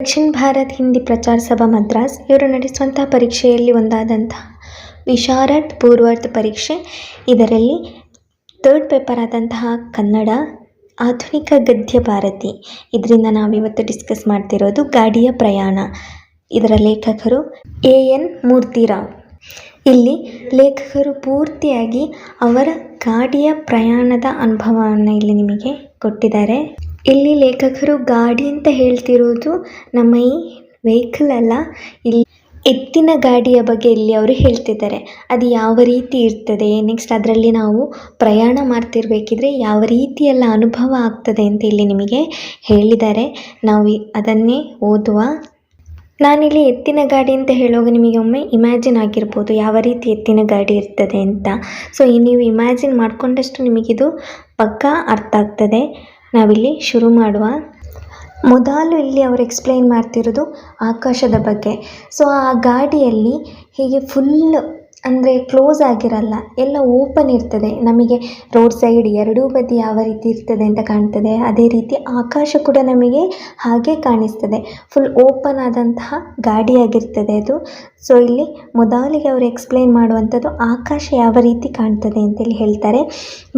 ದಕ್ಷಿಣ ಭಾರತ್ ಹಿಂದಿ ಪ್ರಚಾರ ಸಭಾ ಮದ್ರಾಸ್ ಇವರು ನಡೆಸುವಂತಹ ಪರೀಕ್ಷೆಯಲ್ಲಿ ಒಂದಾದಂತಹ ವಿಶಾರದ್ ಪೂರ್ವಾರ್ಧ ಪರೀಕ್ಷೆ. ಇದರಲ್ಲಿ ಥರ್ಡ್ ಪೇಪರ್ ಆದಂತಹ ಕನ್ನಡ ಆಧುನಿಕ ಗದ್ಯ ಭಾರತಿ. ಇದರಿಂದ ನಾವಿವತ್ತು ಡಿಸ್ಕಸ್ ಮಾಡ್ತಿರೋದು ಗಾಡಿಯ ಪ್ರಯಾಣ. ಇದರ ಲೇಖಕರು ಎನ್ ಮೂರ್ತಿರಾವ್. ಇಲ್ಲಿ ಲೇಖಕರು ಪೂರ್ತಿಯಾಗಿ ಅವರ ಗಾಡಿಯ ಪ್ರಯಾಣದ ಅನುಭವವನ್ನು ಇಲ್ಲಿ ನಿಮಗೆ ಕೊಟ್ಟಿದ್ದಾರೆ. ಇಲ್ಲಿ ಲೇಖಕರು ಗಾಡಿ ಅಂತ ಹೇಳ್ತಿರೋದು ನಮ್ಮ ಈ ವೆಹಿಕಲ್ ಅಲ್ಲ, ಇಲ್ಲಿ ಎತ್ತಿನ ಗಾಡಿಯ ಬಗ್ಗೆ ಇಲ್ಲಿ ಅವರು ಹೇಳ್ತಿದ್ದಾರೆ. ಅದು ಯಾವ ರೀತಿ ಇರ್ತದೆ, ನೆಕ್ಸ್ಟ್ ಅದರಲ್ಲಿ ನಾವು ಪ್ರಯಾಣ ಮಾಡ್ತಿರ್ಬೇಕಿದ್ರೆ ಯಾವ ರೀತಿಯೆಲ್ಲ ಅನುಭವ ಆಗ್ತದೆ ಅಂತ ಇಲ್ಲಿ ನಿಮಗೆ ಹೇಳಿದ್ದಾರೆ. ನಾವು ಅದನ್ನೇ ಓದುವ. ನಾನಿಲ್ಲಿ ಎತ್ತಿನ ಗಾಡಿ ಅಂತ ಹೇಳುವಾಗ ನಿಮಗೆ ಒಮ್ಮೆ ಇಮ್ಯಾಜಿನ್ ಆಗಿರ್ಬೋದು ಯಾವ ರೀತಿ ಎತ್ತಿನ ಗಾಡಿ ಇರ್ತದೆ ಅಂತ. ಸೊ ನೀವು ಇಮ್ಯಾಜಿನ್ ಮಾಡಿಕೊಂಡಷ್ಟು ನಿಮಗಿದು ಪಕ್ಕಾ ಅರ್ಥ ಆಗ್ತದೆ. ನಾವಿಲ್ಲಿ ಶುರು ಮಾಡುವ. ಮೊದಲು ಇಲ್ಲಿ ಅವರು ಎಕ್ಸ್ಪ್ಲೈನ್ ಮಾಡ್ತಿರೋದು ಆಕಾಶದ ಬಗ್ಗೆ. ಸೊ ಆ ಗಾಡಿಯಲ್ಲಿ ಹೀಗೆ ಫುಲ್ ಅಂದರೆ ಕ್ಲೋಸ್ ಆಗಿರಲ್ಲ, ಎಲ್ಲ ಓಪನ್ ಇರ್ತದೆ. ನಮಗೆ ರೋಡ್ ಸೈಡ್ ಎರಡೂ ಬದಿ ಯಾವ ರೀತಿ ಇರ್ತದೆ ಅಂತ ಕಾಣ್ತದೆ, ಅದೇ ರೀತಿ ಆಕಾಶ ಕೂಡ ನಮಗೆ ಹಾಗೆ ಕಾಣಿಸ್ತದೆ. ಫುಲ್ ಓಪನ್ ಆದಂತಹ ಗಾಡಿಯಾಗಿರ್ತದೆ ಅದು. ಸೊ ಇಲ್ಲಿ ಮೊದಲಿಗೆ ಅವರು ಎಕ್ಸ್ಪ್ಲೈನ್ ಮಾಡುವಂಥದ್ದು ಆಕಾಶ ಯಾವ ರೀತಿ ಕಾಣ್ತದೆ ಅಂತೇಳಿ ಹೇಳ್ತಾರೆ.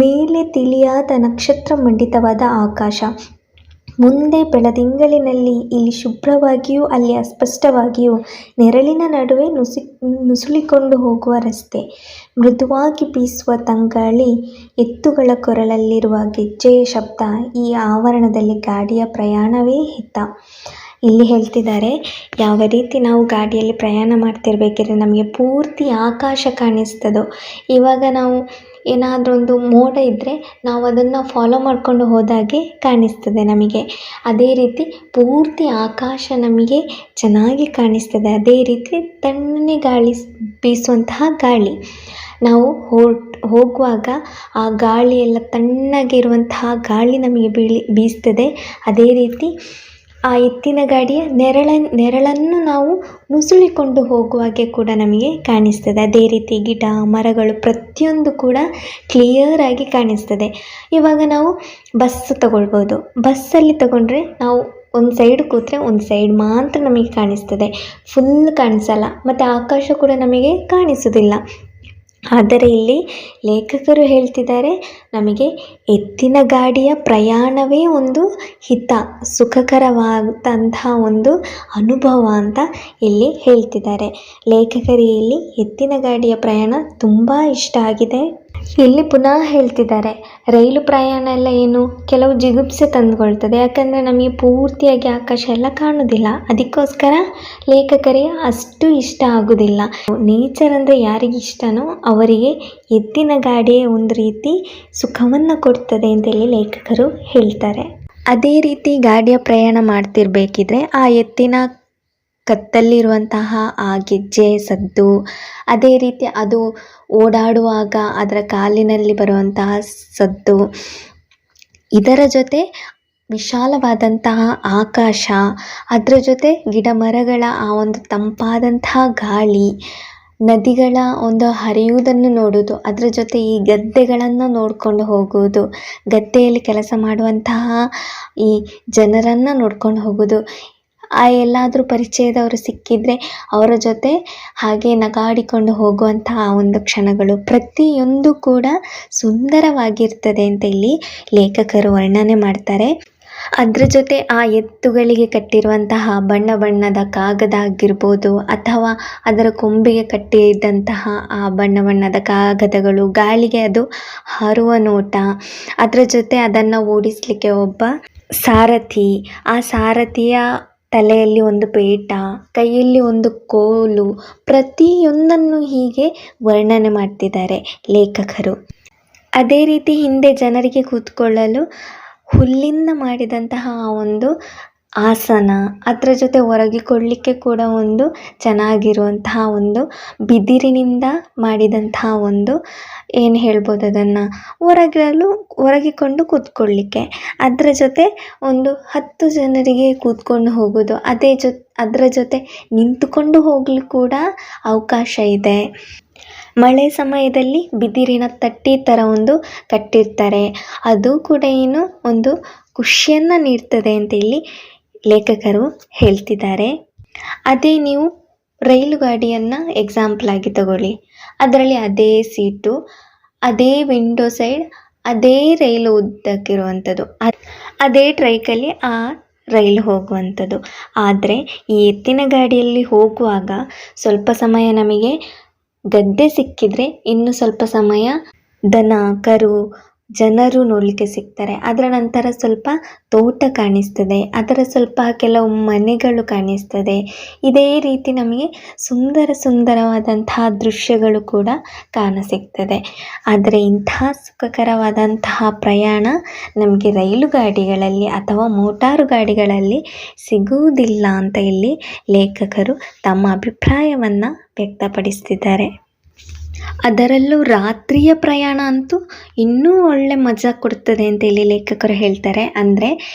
ಮೇಲೆ ತಿಳಿಯಾದ ನಕ್ಷತ್ರ ಮಂಡಿತವಾದ ಆಕಾಶ, ಮುಂದೆ ಬೆಳದಿಂಗಳಿನಲ್ಲಿ ಇಲ್ಲಿ ಶುಭ್ರವಾಗಿಯೂ ಅಲ್ಲಿ ಅಸ್ಪಷ್ಟವಾಗಿಯೂ ನೆರಳಿನ ನಡುವೆ ನುಸುಳಿಕೊಂಡು ಹೋಗುವ ರಸ್ತೆ, ಮೃದುವಾಗಿ ಬೀಸುವ ತಂಗಾಳಿ, ಎತ್ತುಗಳ ಕೊರಳಲ್ಲಿರುವ ಗೆಜ್ಜೆಯ ಶಬ್ದ, ಈ ಆವರಣದಲ್ಲಿ ಗಾಡಿಯ ಪ್ರಯಾಣವೇ ಹಿತ. ಇಲ್ಲಿ ಹೇಳ್ತಿದ್ದಾರೆ ಯಾವ ರೀತಿ ನಾವು ಗಾಡಿಯಲ್ಲಿ ಪ್ರಯಾಣ ಮಾಡ್ತಿರ್ಬೇಕಿದ್ರೆ ನಮಗೆ ಪೂರ್ತಿ ಆಕಾಶ ಕಾಣಿಸ್ತದೋ. ಇವಾಗ ನಾವು ಏನಾದರೂ ಒಂದು ಮೋಡ ಇದ್ದರೆ ನಾವು ಅದನ್ನು ಫಾಲೋ ಮಾಡಿಕೊಂಡು ಹೋದಾಗೆ ಕಾಣಿಸ್ತದೆ ನಮಗೆ. ಅದೇ ರೀತಿ ಪೂರ್ತಿ ಆಕಾಶ ನಮಗೆ ಚೆನ್ನಾಗಿ ಕಾಣಿಸ್ತದೆ. ಅದೇ ರೀತಿ ತಣ್ಣನೆ ಗಾಳಿ ಬೀಸುವಂತಹ ಗಾಳಿ. ನಾವು ಹೋಗುವಾಗ ಆ ಗಾಳಿ ಎಲ್ಲ ತಣ್ಣಗಿರುವಂತಹ ಗಾಳಿ ನಮಗೆ ಬೀಸ್ತದೆ. ಅದೇ ರೀತಿ ಆ ಎತ್ತಿನ ಗಾಡಿಯ ನೆರಳನ್ನು ನಾವು ನುಸುಳಿಕೊಂಡು ಹೋಗುವಾಗೆ ಕೂಡ ನಮಗೆ ಕಾಣಿಸ್ತದೆ. ಅದೇ ರೀತಿ ಗಿಡ ಮರಗಳು ಪ್ರತಿಯೊಂದು ಕೂಡ ಕ್ಲಿಯರ್ ಆಗಿ ಕಾಣಿಸ್ತದೆ. ಇವಾಗ ನಾವು ಬಸ್ ತಗೊಳ್ಬೋದು. ಬಸ್ಸಲ್ಲಿ ತಗೊಂಡ್ರೆ ನಾವು ಒಂದು ಸೈಡ್ ಕೂತ್ರೆ ಒಂದು ಸೈಡ್ ಮಾತ್ರ ನಮಗೆ ಕಾಣಿಸ್ತದೆ, ಫುಲ್ ಕಾಣಿಸಲ್ಲ. ಮತ್ತು ಆಕಾಶ ಕೂಡ ನಮಗೆ ಕಾಣಿಸೋದಿಲ್ಲ. ಆದರೆ ಇಲ್ಲಿ ಲೇಖಕರು ಹೇಳ್ತಿದ್ದಾರೆ ನಮಗೆ ಎತ್ತಿನ ಗಾಡಿಯ ಪ್ರಯಾಣವೇ ಒಂದು ಹಿತ, ಸುಖಕರವಾದಂತಹ ಒಂದು ಅನುಭವ ಅಂತ ಇಲ್ಲಿ ಹೇಳ್ತಿದ್ದಾರೆ. ಲೇಖಕರಿಗೆ ಇಲ್ಲಿ ಎತ್ತಿನ ಗಾಡಿಯ ಪ್ರಯಾಣ ತುಂಬ ಇಷ್ಟ ಆಗಿದೆ. ಇಲ್ಲಿ ಪುನಃ ಹೇಳ್ತಿದ್ದಾರೆ ರೈಲು ಪ್ರಯಾಣ ಎಲ್ಲ ಏನು ಕೆಲವು ಜಿಗುಪ್ಸೆ ತಂದುಕೊಳ್ತದೆ, ಯಾಕಂದರೆ ನಮಗೆ ಪೂರ್ತಿಯಾಗಿ ಆಕಾಶ ಎಲ್ಲ ಕಾಣೋದಿಲ್ಲ. ಅದಕ್ಕೋಸ್ಕರ ಲೇಖಕರಿಗೆ ಅಷ್ಟು ಇಷ್ಟ ಆಗೋದಿಲ್ಲ. ನೇಚರ್ ಅಂದರೆ ಯಾರಿಗೆ ಇಷ್ಟನೋ ಅವರಿಗೆ ಎತ್ತಿನ ಗಾಡಿಯೇ ಒಂದು ರೀತಿ ಸುಖವನ್ನು ಕೊಡ್ತದೆ ಅಂತೇಳಿ ಲೇಖಕರು ಹೇಳ್ತಾರೆ. ಅದೇ ರೀತಿ ಗಾಡಿಯ ಪ್ರಯಾಣ ಮಾಡ್ತಿರ್ಬೇಕಿದ್ರೆ ಆ ಎತ್ತಿನ ಕತ್ತಲ್ಲಿರುವಂತಹ ಆ ಗೆಜ್ಜೆ ಸದ್ದು, ಅದೇ ರೀತಿ ಅದು ಓಡಾಡುವಾಗ ಅದರ ಕಾಲಿನಲ್ಲಿ ಬರುವಂತಹ ಸದ್ದು, ಇದರ ಜೊತೆ ವಿಶಾಲವಾದಂತಹ ಆಕಾಶ, ಅದರ ಜೊತೆ ಗಿಡ ಮರಗಳ ಆ ಒಂದು ತಂಪಾದಂತಹ ಗಾಳಿ, ನದಿಗಳ ಒಂದು ಹರಿಯುವುದನ್ನು ನೋಡೋದು, ಅದರ ಜೊತೆ ಈ ಗದ್ದೆಗಳನ್ನು ನೋಡಿಕೊಂಡು ಹೋಗುವುದು, ಗದ್ದೆಯಲ್ಲಿ ಕೆಲಸ ಮಾಡುವಂತಹ ಈ ಜನರನ್ನು ನೋಡ್ಕೊಂಡು ಹೋಗೋದು, ಎಲ್ಲಾದರೂ ಪರಿಚಯದವರು ಸಿಕ್ಕಿದರೆ ಅವರ ಜೊತೆ ಹಾಗೆ ನಗಾಡಿಕೊಂಡು ಹೋಗುವಂತಹ ಒಂದು ಕ್ಷಣಗಳು ಪ್ರತಿಯೊಂದು ಕೂಡ ಸುಂದರವಾಗಿರ್ತದೆ ಅಂತ ಇಲ್ಲಿ ಲೇಖಕರು ವರ್ಣನೆ ಮಾಡ್ತಾರೆ. ಅದರ ಜೊತೆ ಆ ಎತ್ತುಗಳಿಗೆ ಕಟ್ಟಿರುವಂತಹ ಬಣ್ಣ ಬಣ್ಣದ ಕಾಗದ ಆಗಿರ್ಬೋದು, ಅಥವಾ ಅದರ ಕೊಂಬಿಗೆ ಕಟ್ಟಿದಂತಹ ಆ ಬಣ್ಣ ಬಣ್ಣದ ಕಾಗದಗಳು, ಗಾಳಿಗೆ ಅದು ಹಾರುವ ನೋಟ, ಅದರ ಜೊತೆ ಅದನ್ನು ಓಡಿಸಲಿಕ್ಕೆ ಒಬ್ಬ ಸಾರಥಿ, ಆ ಸಾರಥಿಯ ತಲೆಯಲ್ಲಿ ಒಂದು ಪೇಟ, ಕೈಯಲ್ಲಿ ಒಂದು ಕೋಲು, ಪ್ರತಿಯೊಂದನ್ನು ಹೀಗೆ ವರ್ಣನೆ ಮಾಡ್ತಿದ್ದಾರೆ ಲೇಖಕರು. ಅದೇ ರೀತಿ ಹಿಂದೆ ಜನರಿಗೆ ಕೂತ್ಕೊಳ್ಳಲು ಹುಲ್ಲಿಂದ ಮಾಡಿದಂತಹ ಒಂದು ಆಸನ, ಅದರ ಜೊತೆ ಒರಗಿಕೊಳ್ಳಿಕ್ಕೆ ಕೂಡ ಒಂದು ಚೆನ್ನಾಗಿರುವಂತಹ ಒಂದು ಬಿದಿರಿನಿಂದ ಮಾಡಿದಂತಹ ಒಂದು ಏನು ಹೇಳ್ಬೋದು ಅದನ್ನು ಒರಗಿಕೊಂಡು ಕೂತ್ಕೊಳ್ಳಿಕ್ಕೆ, ಅದರ ಜೊತೆ ಒಂದು 10 ಜನರಿಗೆ ಕೂತ್ಕೊಂಡು ಹೋಗೋದು, ಅದರ ಜೊತೆ ನಿಂತುಕೊಂಡು ಹೋಗಲು ಕೂಡ ಅವಕಾಶ ಇದೆ. ಮಳೆ ಸಮಯದಲ್ಲಿ ಬಿದಿರಿನ ತಟ್ಟಿ ಥರ ಒಂದು ಕಟ್ಟಿರ್ತಾರೆ, ಅದು ಕೂಡ ಏನು ಒಂದು ಖುಷಿಯನ್ನು ನೀಡ್ತದೆ ಅಂತ ಇಲ್ಲಿ ಲೇಖಕರು ಹೇಳ್ತಿದ್ದಾರೆ. ಅದೇ ನೀವು ರೈಲು ಗಾಡಿಯನ್ನು ಎಕ್ಸಾಂಪಲ್ ಆಗಿ ತಗೊಳ್ಳಿ. ಅದರಲ್ಲಿ ಅದೇ ಸೀಟು, ಅದೇ ವಿಂಡೋ ಸೈಡ್, ಅದೇ ರೈಲು ಉದ್ದಕ್ಕಿರುವಂಥದ್ದು, ಅದೇ ಟ್ರ್ಯಾಕಲ್ಲಿ ಆ ರೈಲು ಹೋಗುವಂಥದ್ದು. ಆದರೆ ಈ ಎತ್ತಿನ ಗಾಡಿಯಲ್ಲಿ ಹೋಗುವಾಗ ಸ್ವಲ್ಪ ಸಮಯ ನಮಗೆ ಗದ್ದೆ ಸಿಕ್ಕಿದರೆ ಇನ್ನು ಸ್ವಲ್ಪ ಸಮಯ ದನ, ಕರು, ಜನರು ನೋಡಲಿಕ್ಕೆ ಸಿಗ್ತಾರೆ. ಅದರ ನಂತರ ಸ್ವಲ್ಪ ತೋಟ ಕಾಣಿಸ್ತದೆ, ಅದರ ಸ್ವಲ್ಪ ಕೆಲವು ಮನೆಗಳು ಕಾಣಿಸ್ತದೆ. ಇದೇ ರೀತಿ ನಮಗೆ ಸುಂದರವಾದಂತಹ ದೃಶ್ಯಗಳು ಕೂಡ ಕಾಣಸಿಗ್ತದೆ. ಆದರೆ ಇಂತಹ ಸುಖಕರವಾದಂತಹ ಪ್ರಯಾಣ ನಮಗೆ ರೈಲು ಗಾಡಿಗಳಲ್ಲಿ ಅಥವಾ ಮೋಟಾರು ಗಾಡಿಗಳಲ್ಲಿ ಸಿಗುವುದಿಲ್ಲ ಅಂತ ಇಲ್ಲಿ ಲೇಖಕರು ತಮ್ಮ ಅಭಿಪ್ರಾಯವನ್ನು ವ್ಯಕ್ತಪಡಿಸ್ತಿದ್ದಾರೆ. ಅದರಲ್ಲೂ ರಾತ್ರಿಯ ಪ್ರಯಾಣ ಅಂತೂ ಇನ್ನೂ ಒಳ್ಳೆ ಮಜಾ ಕೊಡ್ತದೆ ಅಂತ ಇಲ್ಲಿ ಲೇಖಕರು ಹೇಳ್ತಾರೆ. ಅಂದರೆ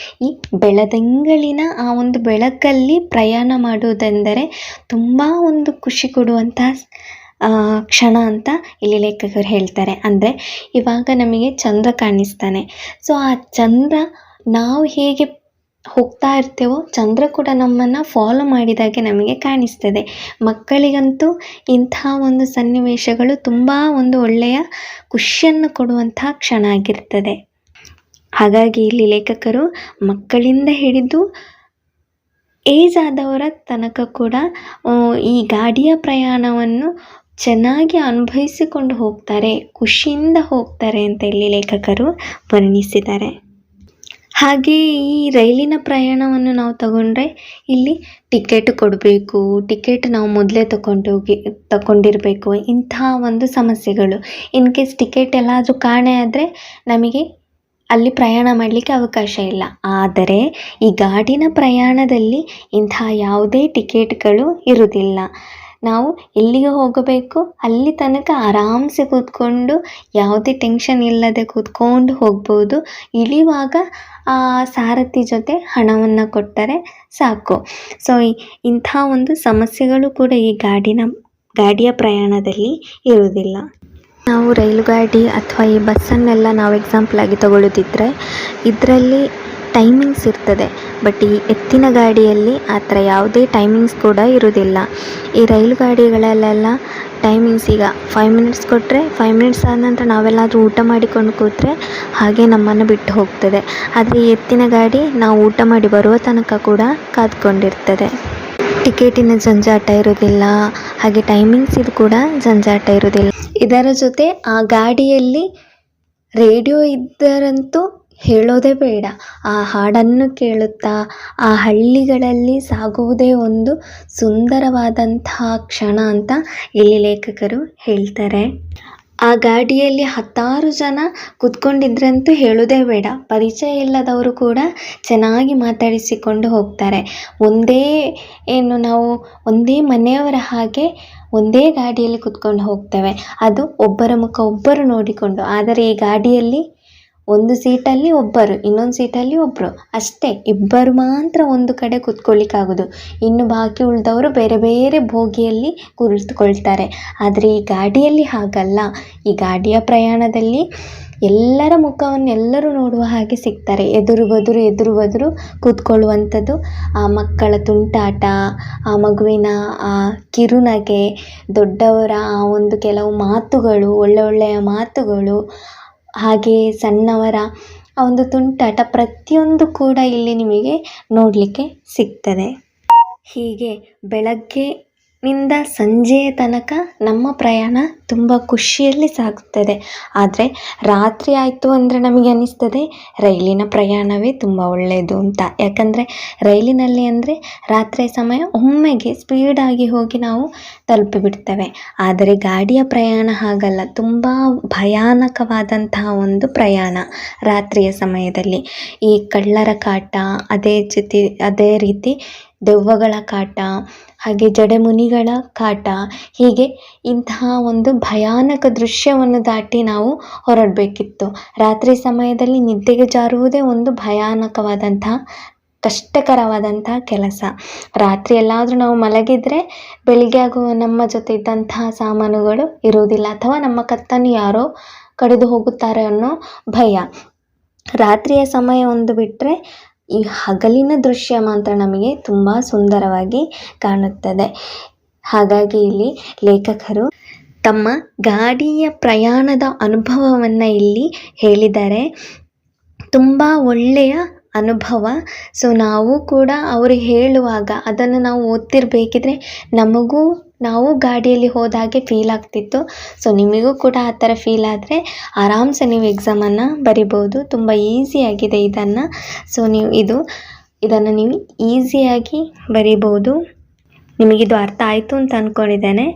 ಈ ಬೆಳದಿಂಗಳಿನ ಆ ಒಂದು ಬೆಳಕಲ್ಲಿ ಪ್ರಯಾಣ ಮಾಡುವುದೆಂದರೆ ತುಂಬ ಒಂದು ಖುಷಿ ಕೊಡುವಂತಹ ಕ್ಷಣ ಅಂತ ಇಲ್ಲಿ ಲೇಖಕರು ಹೇಳ್ತಾರೆ. ಅಂದರೆ ಇವಾಗ ನಮಗೆ ಚಂದ್ರ ಕಾಣಿಸ್ತಾನೆ. ಸೊ ಆ ಚಂದ್ರ ನಾವು ಹೇಗೆ ಹೋಗ್ತಾ ಇರ್ತೇವೋ ಚಂದ್ರ ಕೂಡ ನಮ್ಮನ್ನು ಫಾಲೋ ಮಾಡಿದಾಗೆ ನಮಗೆ ಕಾಣಿಸ್ತದೆ. ಮಕ್ಕಳಿಗಂತೂ ಇಂತಹ ಒಂದು ಸನ್ನಿವೇಶಗಳು ತುಂಬ ಒಂದು ಒಳ್ಳೆಯ ಖುಷಿಯನ್ನು ಕೊಡುವಂತಹ ಕ್ಷಣ ಆಗಿರ್ತದೆ. ಹಾಗಾಗಿ ಇಲ್ಲಿ ಲೇಖಕರು ಮಕ್ಕಳಿಂದ ಹಿಡಿದು ಏಜ್ ಆದವರ ತನಕ ಕೂಡ ಈ ಗಾಡಿಯ ಪ್ರಯಾಣವನ್ನು ಚೆನ್ನಾಗಿ ಅನುಭವಿಸಿಕೊಂಡು ಹೋಗ್ತಾರೆ, ಖುಷಿಯಿಂದ ಹೋಗ್ತಾರೆ ಅಂತ ಇಲ್ಲಿ ಲೇಖಕರು ವರ್ಣಿಸಿದ್ದಾರೆ. ಹಾಗೆ ಈ ರೈಲಿನ ಪ್ರಯಾಣವನ್ನು ನಾವು ತಗೊಂಡ್ರೆ ಇಲ್ಲಿ ಟಿಕೆಟ್ ಕೊಡಬೇಕು, ಟಿಕೆಟ್ ನಾವು ಮೊದಲೇ ತಗೊಂಡಿರಬೇಕು. ಇಂತಹ ಒಂದು ಸಮಸ್ಯೆಗಳು. ಇನ್ ಕೇಸ್ ಟಿಕೆಟ್ ಎಲ್ಲಾದರೂ ಕಾಣೆ ಆದರೆ ನಮಗೆ ಅಲ್ಲಿ ಪ್ರಯಾಣ ಮಾಡಲಿಕ್ಕೆ ಅವಕಾಶ ಇಲ್ಲ. ಆದರೆ ಈ ಗಾಡಿನ ಪ್ರಯಾಣದಲ್ಲಿ ಇಂತಹ ಯಾವುದೇ ಟಿಕೆಟ್ಗಳು ಇರುವುದಿಲ್ಲ. ನಾವು ಎಲ್ಲಿಗೆ ಹೋಗಬೇಕು ಅಲ್ಲಿ ತನಕ ಆರಾಮ್ಸೆ ಕೂತ್ಕೊಂಡು ಯಾವುದೇ ಟೆನ್ಷನ್ ಇಲ್ಲದೆ ಕೂತ್ಕೊಂಡು ಹೋಗ್ಬೋದು. ಇಳಿಯುವಾಗ ಆ ಸಾರಥಿ ಜೊತೆ ಹಣವನ್ನು ಕೊಟ್ಟರೆ ಸಾಕು. ಸೊ ಇಂಥ ಒಂದು ಸಮಸ್ಯೆಗಳು ಕೂಡ ಈ ಗಾಡಿಯ ಪ್ರಯಾಣದಲ್ಲಿ ಇರುವುದಿಲ್ಲ. ನಾವು ರೈಲು ಗಾಡಿ ಅಥವಾ ಈ ಬಸ್ಸನ್ನೆಲ್ಲ ನಾವು ಎಕ್ಸಾಂಪಲ್ ಆಗಿ ತಗೊಳ್ಳೋದಿದ್ರೆ ಇದರಲ್ಲಿ ಟೈಮಿಂಗ್ಸ್ ಇರ್ತದೆ. ಬಟ್ ಈ ಎತ್ತಿನ ಗಾಡಿಯಲ್ಲಿ ಆ ಥರ ಯಾವುದೇ ಟೈಮಿಂಗ್ಸ್ ಕೂಡ ಇರೋದಿಲ್ಲ. ಈ ರೈಲು ಗಾಡಿಗಳಲ್ಲೆಲ್ಲ ಟೈಮಿಂಗ್ಸ್ ಈಗ 5 ಮಿನಿಟ್ಸ್ ಕೊಟ್ಟರೆ 5 ಮಿನಿಟ್ಸ್ ಆದ ನಂತರ ನಾವೆಲ್ಲಾದರೂ ಊಟ ಮಾಡಿಕೊಂಡು ಕೂತ್ರೆ ಹಾಗೆ ನಮ್ಮನ್ನು ಬಿಟ್ಟು ಹೋಗ್ತದೆ. ಆದರೆ ಈ ಎತ್ತಿನ ಗಾಡಿ ನಾವು ಊಟ ಮಾಡಿ ಬರುವ ತನಕ ಕೂಡ ಕಾದ್ಕೊಂಡಿರ್ತದೆ. ಟಿಕೆಟಿನ ಜಂಜಾಟ ಇರೋದಿಲ್ಲ, ಹಾಗೆ ಟೈಮಿಂಗ್ಸ್ ಇದು ಕೂಡ ಜಂಜಾಟ ಇರೋದಿಲ್ಲ. ಇದರ ಜೊತೆ ಆ ಗಾಡಿಯಲ್ಲಿ ರೇಡಿಯೋ ಇದ್ದರಂತೂ ಹೇಳೋದೇ ಬೇಡ. ಆ ಹಾಡನ್ನು ಕೇಳುತ್ತಾ ಆ ಹಳ್ಳಿಗಳಲ್ಲಿ ಸಾಗುವುದೇ ಒಂದು ಸುಂದರವಾದಂತಹ ಕ್ಷಣ ಅಂತ ಇಲ್ಲಿ ಲೇಖಕರು ಹೇಳ್ತಾರೆ. ಆ ಗಾಡಿಯಲ್ಲಿ 10 ಜನ ಕೂತ್ಕೊಂಡಿದ್ರಂತೂ ಹೇಳೋದೇ ಬೇಡ. ಪರಿಚಯ ಇಲ್ಲದವರು ಕೂಡ ಚೆನ್ನಾಗಿ ಮಾತಾಡಿಸಿಕೊಂಡು ಹೋಗ್ತಾರೆ. ನಾವು ಒಂದೇ ಮನೆಯವರ ಹಾಗೆ ಒಂದೇ ಗಾಡಿಯಲ್ಲಿ ಕೂತ್ಕೊಂಡು ಹೋಗ್ತೇವೆ. ಅದು ಒಬ್ಬರ ಮುಖ ಒಬ್ಬರು ನೋಡಿಕೊಂಡು. ಆದರೆ ಈ ಗಾಡಿಯಲ್ಲಿ ಒಂದು ಸೀಟಲ್ಲಿ ಒಬ್ಬರು, ಇನ್ನೊಂದು ಸೀಟಲ್ಲಿ ಒಬ್ಬರು ಅಷ್ಟೇ, ಇಬ್ಬರು ಮಾತ್ರ ಒಂದು ಕಡೆ ಕೂತ್ಕೊಳ್ಳಿಕ್ಕಾಗೋದು. ಇನ್ನು ಬಾಕಿ ಉಳಿದವರು ಬೇರೆ ಬೇರೆ ಬೋಗಿಯಲ್ಲಿ ಕುಳಿತುಕೊಳ್ತಾರೆ. ಆದರೆ ಈ ಗಾಡಿಯಲ್ಲಿ ಹಾಗಲ್ಲ. ಈ ಗಾಡಿಯ ಪ್ರಯಾಣದಲ್ಲಿ ಎಲ್ಲರ ಮುಖವನ್ನು ಎಲ್ಲರೂ ನೋಡುವ ಹಾಗೆ ಸಿಗ್ತಾರೆ. ಎದುರು ಬದುರು ಕೂತ್ಕೊಳ್ಳುವಂಥದ್ದು. ಆ ಮಕ್ಕಳ ತುಂಟಾಟ, ಆ ಮಗುವಿನ ಆ ಕಿರುನಗೆ, ದೊಡ್ಡವರ ಆ ಒಂದು ಕೆಲವು ಮಾತುಗಳು, ಒಳ್ಳೆಯ ಮಾತುಗಳು, ಹಾಗೆ ಸಣ್ಣವರ ಆ ಒಂದು ತುಂಟಾಟ, ಪ್ರತಿಯೊಂದು ಕೂಡ ಇಲ್ಲಿ ನಿಮಗೆ ನೋಡಲಿಕ್ಕೆ ಸಿಗ್ತದೆ. ಹೀಗೆ ಬೆಳಗ್ಗೆನಿಂದ ಸಂಜೆಯ ತನಕ ನಮ್ಮ ಪ್ರಯಾಣ ತುಂಬ ಖುಷಿಯಲ್ಲಿ ಸಾಗುತ್ತದೆ. ಆದರೆ ರಾತ್ರಿ ಆಯಿತು ಅಂದರೆ ನಮಗೆ ಅನ್ನಿಸ್ತದೆ ರೈಲಿನ ಪ್ರಯಾಣವೇ ತುಂಬ ಒಳ್ಳೆಯದು ಅಂತ. ಯಾಕಂದರೆ ರೈಲಿನಲ್ಲಿ ಅಂದರೆ ರಾತ್ರಿಯ ಸಮಯ ಒಮ್ಮೆಗೆ ಸ್ಪೀಡಾಗಿ ಹೋಗಿ ನಾವು ತಲುಪಿಬಿಡ್ತೇವೆ. ಆದರೆ ಗಾಡಿಯ ಪ್ರಯಾಣ ಹಾಗಲ್ಲ, ತುಂಬ ಭಯಾನಕವಾದಂತಹ ಒಂದು ಪ್ರಯಾಣ ರಾತ್ರಿಯ ಸಮಯದಲ್ಲಿ. ಈ ಕಳ್ಳರ ಕಾಟ, ಅದೇ ರೀತಿ ದೆವ್ವಗಳ ಕಾಟ, ಹಾಗೆ ಜಡೆಮುನಿಗಳ ಕಾಟ, ಹೀಗೆ ಇಂತಹ ಒಂದು ಭಯಾನಕ ದೃಶ್ಯವನ್ನು ದಾಟಿ ನಾವು ಹೊರಡಬೇಕಿತ್ತು. ರಾತ್ರಿ ಸಮಯದಲ್ಲಿ ನಿದ್ದೆಗೆ ಜಾರುವುದೇ ಒಂದು ಭಯಾನಕವಾದಂತಹ ಕಷ್ಟಕರವಾದಂತಹ ಕೆಲಸ. ರಾತ್ರಿ ಎಲ್ಲಾದರೂ ನಾವು ಮಲಗಿದರೆ ಬೆಳಿಗ್ಗೆ ಆಗುವ ನಮ್ಮ ಜೊತೆ ಇದ್ದಂತಹ ಸಾಮಾನುಗಳು ಇರುವುದಿಲ್ಲ, ಅಥವಾ ನಮ್ಮ ಕತ್ತನ್ನು ಯಾರೋ ಕಡಿದು ಹೋಗುತ್ತಾರೆ ಅನ್ನೋ ಭಯ. ರಾತ್ರಿಯ ಸಮಯ ಒಂದು ಬಿಟ್ಟರೆ ಈ ಹಗಲಿನ ದೃಶ್ಯ ಮಾತ್ರ ನಮಗೆ ತುಂಬ ಸುಂದರವಾಗಿ ಕಾಣುತ್ತದೆ. ಹಾಗಾಗಿ ಇಲ್ಲಿ ಲೇಖಕರು ತಮ್ಮ ಗಾಡಿಯ ಪ್ರಯಾಣದ ಅನುಭವವನ್ನು ಇಲ್ಲಿ ಹೇಳಿದ್ದಾರೆ. ತುಂಬ ಒಳ್ಳೆಯ ಅನುಭವ. ಸೊ ನಾವು ಕೂಡ ಅವರು ಹೇಳುವಾಗ ಅದನ್ನು ನಾವು ಓದ್ತಿರ್ಬೇಕಿದ್ರೆ ನಾವು ಗಾಡಿಯಲ್ಲಿ ಹೋದ ಹಾಗೆ ಫೀಲ್ ಆಗ್ತಿತ್ತು. ಸೊ ನಿಮಗೂ ಕೂಡ ಆ ಥರ ಫೀಲ್ ಆದರೆ ಆರಾಮ್ಸೆ ನೀವು ಎಕ್ಸಾಮನ್ನು ಬರಿಬೋದು. ತುಂಬ ಈಸಿಯಾಗಿದೆ ಇದನ್ನು. ಸೊ ಇದನ್ನು ನೀವು ಈಸಿಯಾಗಿ ಬರಿಬೋದು. ನಿಮಗಿದು ಅರ್ಥ ಆಯಿತು ಅಂತ ಅಂದ್ಕೊಂಡಿದ್ದೇನೆ.